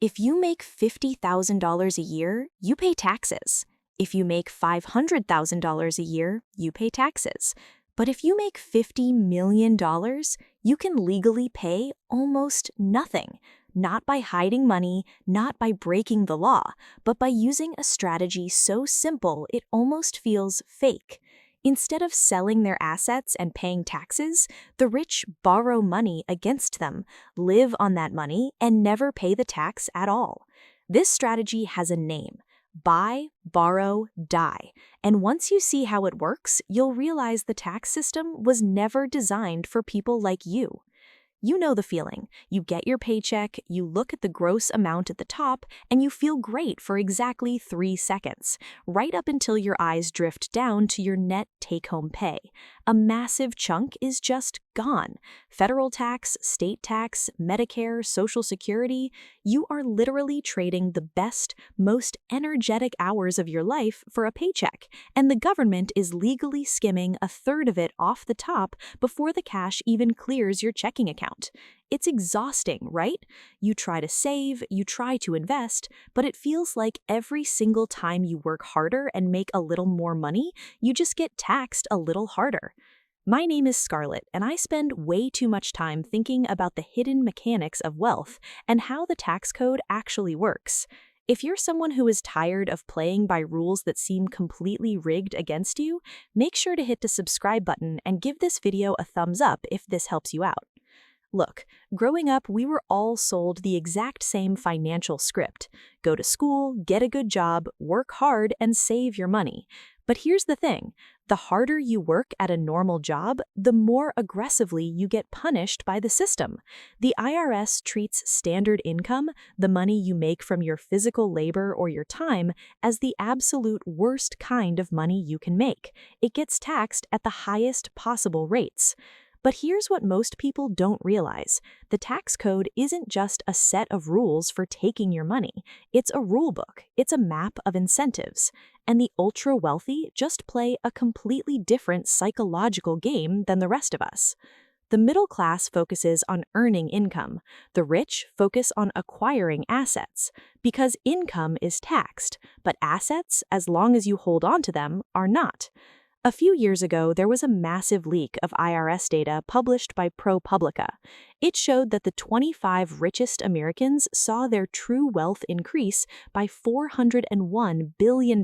If you make $50,000 a year, you pay taxes. If you make $500,000 a year, you pay taxes. But if you make $50 million, you can legally pay almost nothing. Not by hiding money, not by breaking the law, but by using a strategy so simple it almost feels fake. Instead of selling their assets and paying taxes, the rich borrow money against them, live on that money, and never pay the tax at all. This strategy has a name: buy, borrow, die. And once you see how it works, you'll realize the tax system was never designed for people like you. You know the feeling. You get your paycheck, you look at the gross amount at the top, and you feel great for exactly 3 seconds, right up until your eyes drift down to your net take-home pay. A massive chunk is just gone. Federal tax, state tax, Medicare, Social Security. You are literally trading the best, most energetic hours of your life for a paycheck, and the government is legally skimming a third of it off the top before the cash even clears your checking account. It's exhausting, right? You try to save, you try to invest, but it feels like every single time you work harder and make a little more money, you just get taxed a little harder. My name is Scarlett, and I spend way too much time thinking about the hidden mechanics of wealth and how the tax code actually works. If you're someone who is tired of playing by rules that seem completely rigged against you, make sure to hit the subscribe button and give this video a thumbs up if this helps you out. Look, growing up, we were all sold the exact same financial script. Go to school, get a good job, work hard, and save your money. But here's the thing. The harder you work at a normal job, the more aggressively you get punished by the system. The IRS treats standard income, the money you make from your physical labor or your time, as the absolute worst kind of money you can make. It gets taxed at the highest possible rates. But here's what most people don't realize. The tax code isn't just a set of rules for taking your money. It's a rule book. It's a map of incentives. And the ultra-wealthy just play a completely different psychological game than the rest of us. The middle class focuses on earning income. The rich focus on acquiring assets, because income is taxed, but assets, as long as you hold on to them, are not. A few years ago, there was a massive leak of IRS data published by ProPublica. It showed that the 25 richest Americans saw their true wealth increase by $401 billion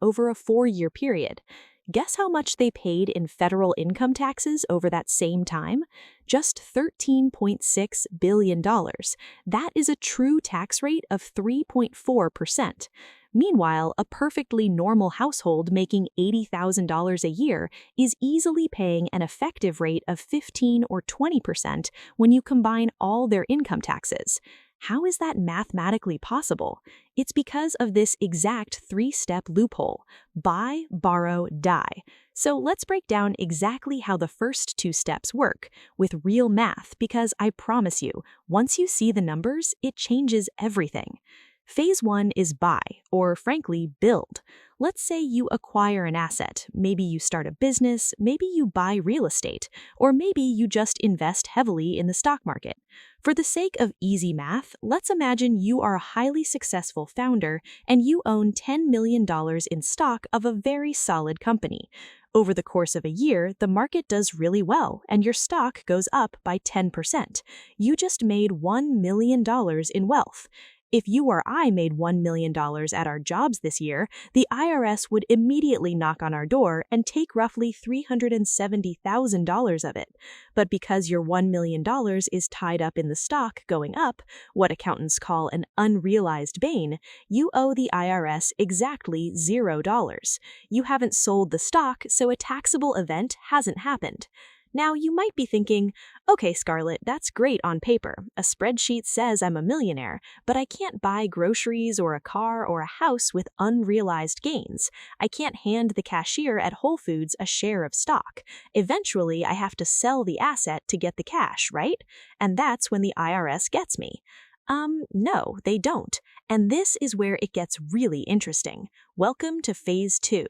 over a 4-year period. Guess how much they paid in federal income taxes over that same time? Just $13.6 billion. That is a true tax rate of 3.4%. Meanwhile, a perfectly normal household making $80,000 a year is easily paying an effective rate of 15 or 20% when you combine all their income taxes. How is that mathematically possible? It's because of this exact 3-step loophole: buy, borrow, die. So let's break down exactly how the first 2 steps work with real math, because I promise you, once you see the numbers, it changes everything. Phase 1 is buy, or frankly, build. Let's say you acquire an asset. Maybe you start a business, maybe you buy real estate, or maybe you just invest heavily in the stock market. For the sake of easy math, let's imagine you are a highly successful founder and you own $10 million in stock of a very solid company. Over the course of a year, the market does really well and your stock goes up by 10%. You just made $1 million in wealth. If you or I made $1 million at our jobs this year, the IRS would immediately knock on our door and take roughly $370,000 of it. But because your $1 million is tied up in the stock going up, what accountants call an unrealized gain, you owe the IRS exactly $0. You haven't sold the stock, so a taxable event hasn't happened. Now, you might be thinking, okay, Scarlett, that's great on paper. A spreadsheet says I'm a millionaire, but I can't buy groceries or a car or a house with unrealized gains. I can't hand the cashier at Whole Foods a share of stock. Eventually, I have to sell the asset to get the cash, right? And that's when the IRS gets me. No, they don't. And this is where it gets really interesting. Welcome to Phase 2.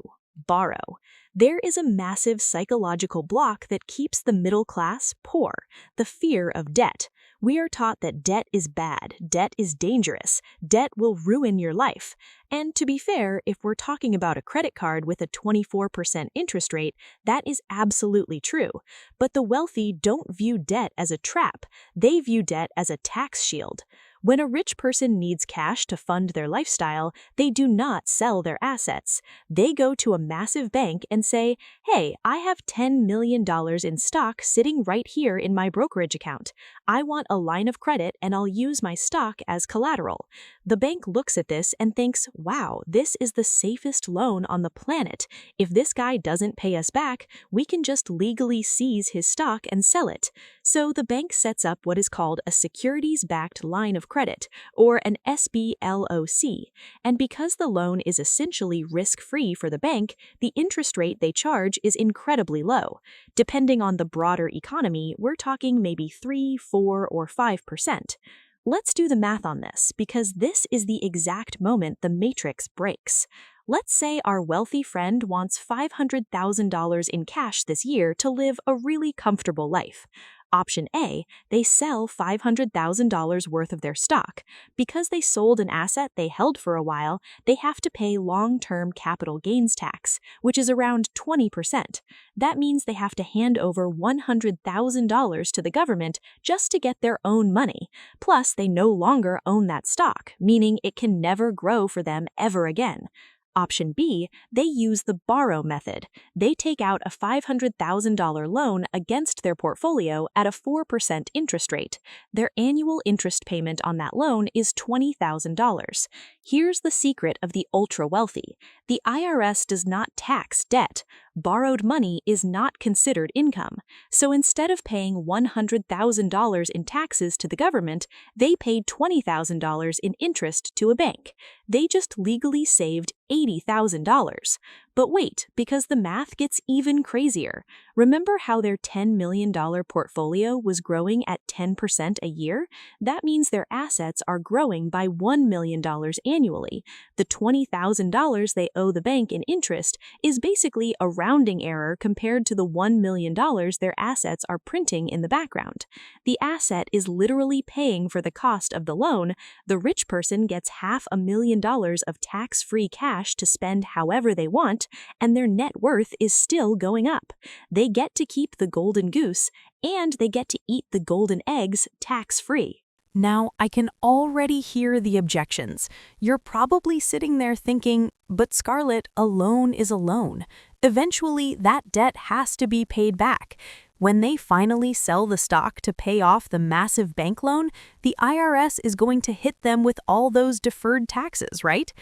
Borrow. There is a massive psychological block that keeps the middle class poor: the fear of debt. We are taught that debt is bad, debt is dangerous, debt will ruin your life. And to be fair, if we're talking about a credit card with a 24% interest rate, that is absolutely true. But the wealthy don't view debt as a trap, they view debt as a tax shield. When a rich person needs cash to fund their lifestyle, they do not sell their assets. They go to a massive bank and say, "Hey, I have $10 million in stock sitting right here in my brokerage account. I want a line of credit and I'll use my stock as collateral." The bank looks at this and thinks, "Wow, this is the safest loan on the planet. If this guy doesn't pay us back, we can just legally seize his stock and sell it." So the bank sets up what is called a securities-backed line of credit, or an SBLOC. And because the loan is essentially risk-free for the bank, the interest rate they charge is incredibly low. Depending on the broader economy, we're talking maybe 3, 4, or 5%. Let's do the math on this, because this is the exact moment the matrix breaks. Let's say our wealthy friend wants $500,000 in cash this year to live a really comfortable life. Option A, they sell $500,000 worth of their stock. Because they sold an asset they held for a while, they have to pay long-term capital gains tax, which is around 20%. That means they have to hand over $100,000 to the government just to get their own money. Plus, they no longer own that stock, meaning it can never grow for them ever again. Option B, they use the borrow method. They take out a $500,000 loan against their portfolio at a 4% interest rate. Their annual interest payment on that loan is $20,000. Here's the secret of the ultra-wealthy. The IRS does not tax debt. Borrowed money is not considered income. So instead of paying $100,000 in taxes to the government, they paid $20,000 in interest to a bank. They just legally saved $80,000. But wait, because the math gets even crazier. Remember how their $10 million portfolio was growing at 10% a year? That means their assets are growing by $1 million annually. The $20,000 they owe the bank in interest is basically a rounding error compared to the $1 million their assets are printing in the background. The asset is literally paying for the cost of the loan. The rich person gets $500,000 of tax-free cash to spend however they want, and their net worth is still going up. They get to keep the golden goose, and they get to eat the golden eggs tax-free. Now, I can already hear the objections. You're probably sitting there thinking, "But Scarlett, a loan is a loan. Eventually, that debt has to be paid back." When they finally sell the stock to pay off the massive bank loan, the IRS is going to hit them with all those deferred taxes, right?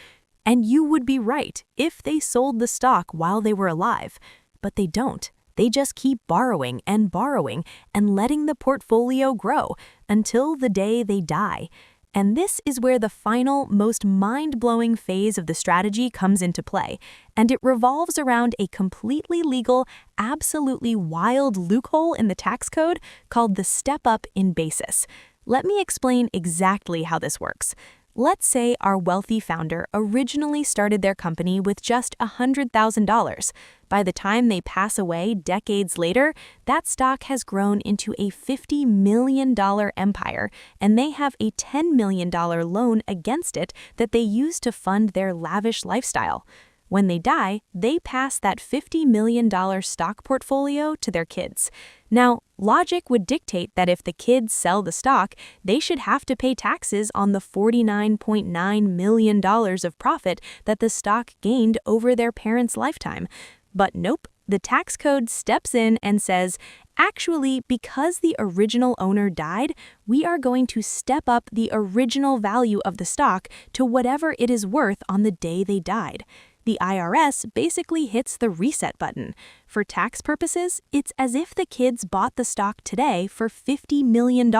And you would be right if they sold the stock while they were alive. But they don't. They just keep borrowing and letting the portfolio grow until the day they die. And this is where the final, most mind-blowing phase of the strategy comes into play. And it revolves around a completely legal, absolutely wild loophole in the tax code called the step-up in basis. Let me explain exactly how this works. Let's say our wealthy founder originally started their company with just $100,000. By the time they pass away decades later, that stock has grown into a $50 million empire, and they have a $10 million loan against it that they use to fund their lavish lifestyle. When they die, they pass that $50 million stock portfolio to their kids. Now, logic would dictate that if the kids sell the stock, they should have to pay taxes on the $49.9 million of profit that the stock gained over their parents' lifetime. But nope, the tax code steps in and says, actually, because the original owner died, we are going to step up the original value of the stock to whatever it is worth on the day they died. The IRS basically hits the reset button. For tax purposes, it's as if the kids bought the stock today for $50 million.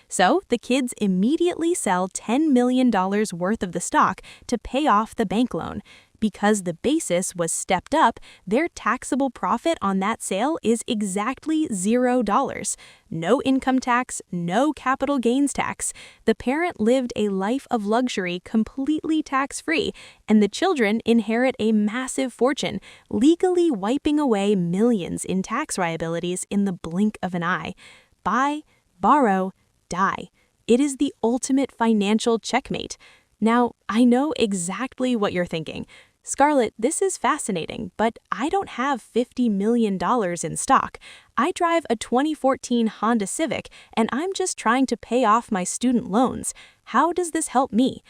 So the kids immediately sell $10 million worth of the stock to pay off the bank loan. Because the basis was stepped up, their taxable profit on that sale is exactly $0. No income tax, no capital gains tax. The parent lived a life of luxury completely tax-free, and the children inherit a massive fortune, legally wiping away millions in tax liabilities in the blink of an eye. Buy, borrow, die. It is the ultimate financial checkmate. Now, I know exactly what you're thinking. Scarlett, this is fascinating, but I don't have $50 million in stock. I drive a 2014 Honda Civic, and I'm just trying to pay off my student loans. How does this help me?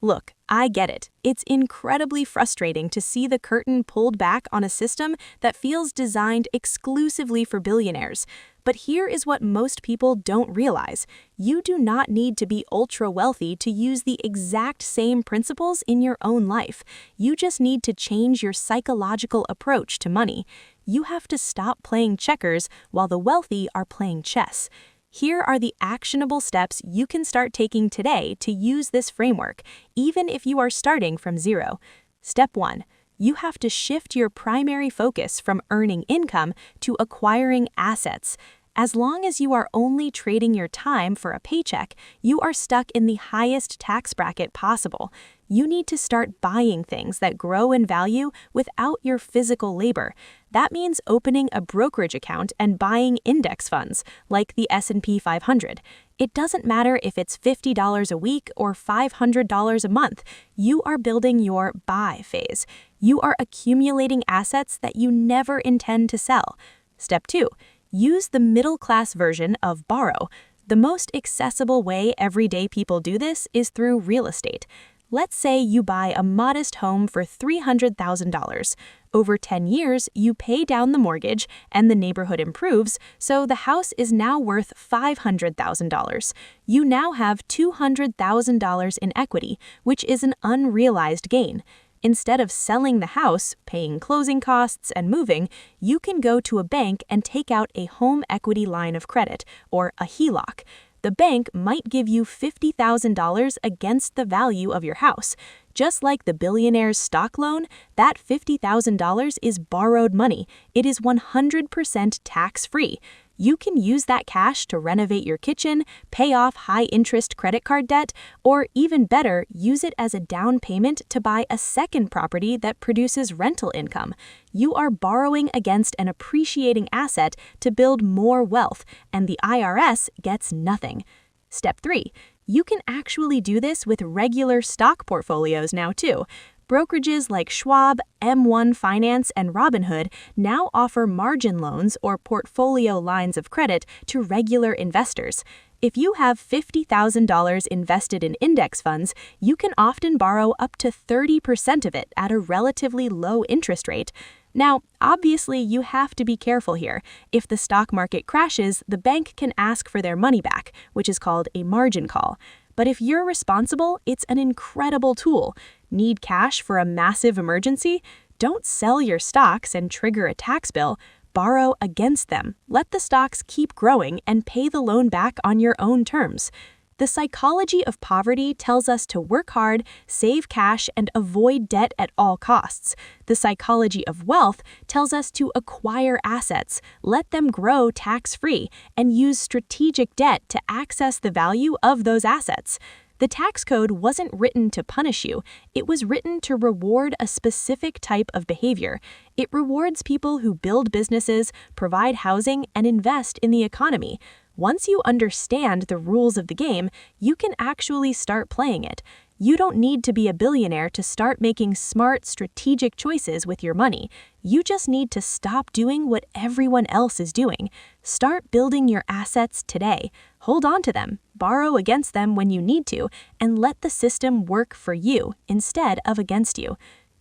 Look, I get it. It's incredibly frustrating to see the curtain pulled back on a system that feels designed exclusively for billionaires. But here is what most people don't realize. You do not need to be ultra wealthy to use the exact same principles in your own life. You just need to change your psychological approach to money. You have to stop playing checkers while the wealthy are playing chess. Here are the actionable steps you can start taking today to use this framework, even if you are starting from zero. Step 1. You have to shift your primary focus from earning income to acquiring assets. As long as you are only trading your time for a paycheck, you are stuck in the highest tax bracket possible. You need to start buying things that grow in value without your physical labor. That means opening a brokerage account and buying index funds, like the S&P 500. It doesn't matter if it's $50 a week or $500 a month. You are building your buy phase. You are accumulating assets that you never intend to sell. Step 2. Use the middle-class version of borrow. The most accessible way everyday people do this is through real estate. Let's say you buy a modest home for $300,000. Over 10 years, you pay down the mortgage and the neighborhood improves, so the house is now worth $500,000. You now have $200,000 in equity, which is an unrealized gain. Instead of selling the house, paying closing costs, and moving, you can go to a bank and take out a home equity line of credit, or a HELOC. The bank might give you $50,000 against the value of your house. Just like the billionaire's stock loan, that $50,000 is borrowed money. It is 100% tax-free. You can use that cash to renovate your kitchen, pay off high-interest credit card debt, or even better, use it as a down payment to buy a second property that produces rental income. You are borrowing against an appreciating asset to build more wealth, and the IRS gets nothing. Step 3. You can actually do this with regular stock portfolios now too. Brokerages like Schwab, M1 Finance, and Robinhood now offer margin loans or portfolio lines of credit to regular investors. If you have $50,000 invested in index funds, you can often borrow up to 30% of it at a relatively low interest rate. Now, obviously, you have to be careful here. If the stock market crashes, the bank can ask for their money back, which is called a margin call. But if you're responsible, it's an incredible tool. Need cash for a massive emergency? Don't sell your stocks and trigger a tax bill. Borrow against them. Let the stocks keep growing and pay the loan back on your own terms. The psychology of poverty tells us to work hard, save cash, and avoid debt at all costs. The psychology of wealth tells us to acquire assets, let them grow tax-free, and use strategic debt to access the value of those assets. The tax code wasn't written to punish you. It was written to reward a specific type of behavior. It rewards people who build businesses, provide housing, and invest in the economy. Once you understand the rules of the game, you can actually start playing it. You don't need to be a billionaire to start making smart, strategic choices with your money. You just need to stop doing what everyone else is doing. Start building your assets today. Hold on to them, borrow against them when you need to, and let the system work for you instead of against you.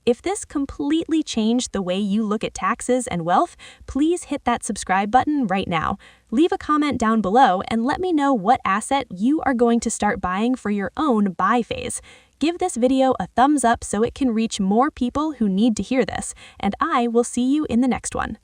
If this completely changed the way you look at taxes and wealth, please hit that subscribe button right now. Leave a comment down below and let me know what asset you are going to start buying for your own buy phase. Give this video a thumbs up so it can reach more people who need to hear this, and I will see you in the next one.